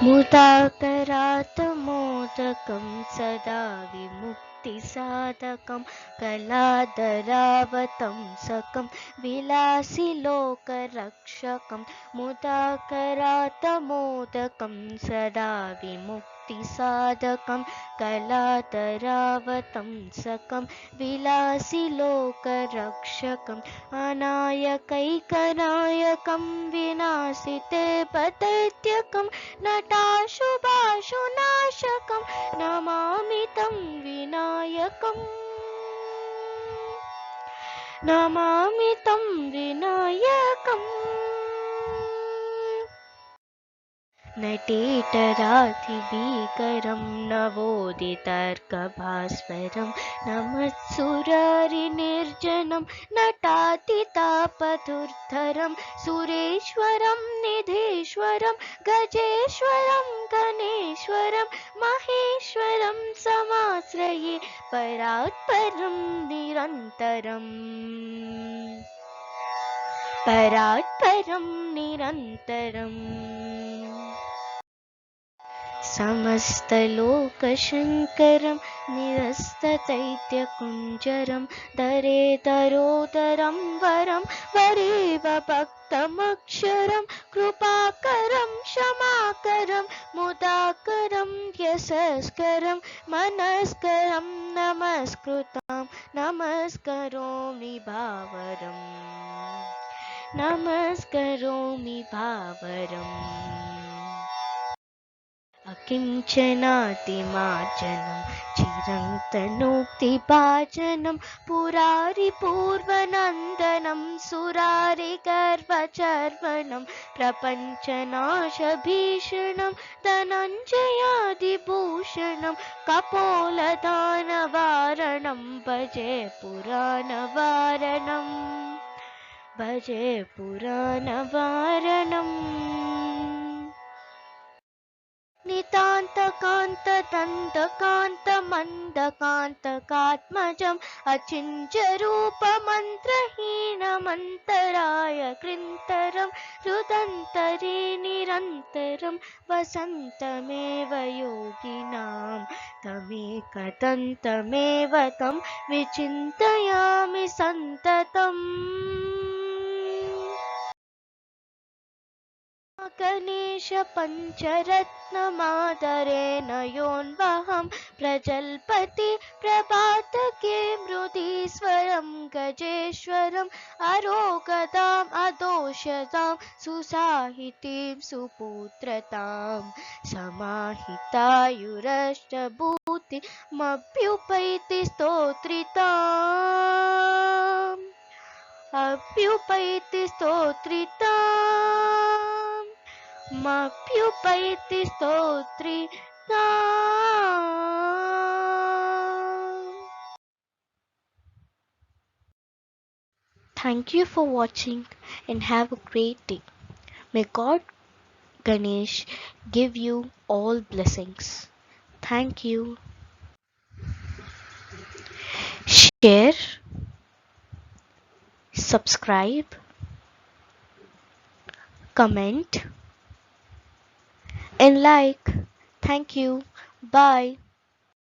मुदाकरात् मोदकं सदा विमुक्तिसाधकं कलादरावतंसकं विलासिलोकरक्षकं मुदाकरात् मोदकं सदा विमुक्तिसाधकं कलादरावतंसकं विलासिलोकरक्षकम् अनायकैकनायकं विनाशिते पतैत्यकं नटाशुभाशुनाशकं नमामि तं विनायकम् नमामि तं विनायकम् नटेतराधिभीकरं नवोदितर्कभास्वरं नमत्सुरारिनिर्जनं नटातितापधुर्धरं सुरेश्वरं निधीश्वरं गजेश्वरं गणेश्वरं महेश्वरं समाश्रये परात्परं निरन्तरम् परात्परं निरन्तरम् समस्तलोकशङ्करं निरस्तदैत्यकुञ्जरं दरेतरोदरं वरं वरेव भक्तमक्षरं कृपाकरं क्षमाकरं मुदाकरं यशस्करं मनस्करं नमस्कृतं नमस्करोमि भावरम् नमस्करोमि भावरम् अकिञ्चनातिमार्जनं चिरन्तनोक्तिभाजनं पुरारिपूर्वनन्दनं सुरारिगर्वचर्वणं प्रपञ्चनाशभीषणं धनञ्जयादिभूषणं कपोलदानवारणं भजे पुराणवारणं भजे पुराणवारणम् नितान्तकान्तदन्तकान्तमन्दकान्तकात्मजम् अचिन्त्यरूपमन्त्रहीनमन्तराय कृन्तरं हृदन्तरे निरन्तरं वसन्तमेव योगिनां तमेकदन्तमेव तं विचिन्तयामि सन्ततम् Ganesh पञ्चरत्नमादरेण योऽन्वहं प्रजल्पति प्रभातके मृदीश्वरं गजेश्वरम् अरोगताम् अदोषतां सुसाहितीं सुपुत्रतां समाहितायुरष्टभूतिमभ्युपैति स्तोत्रिताम् अभ्युपैति स्तोत्रिताम् मभ्युपैति स्तोत्रिताम्. Thank you for watching and have a great day. May God Ganesh give you all blessings. Thank you. Share, subscribe, comment and like. Thank you. Bye.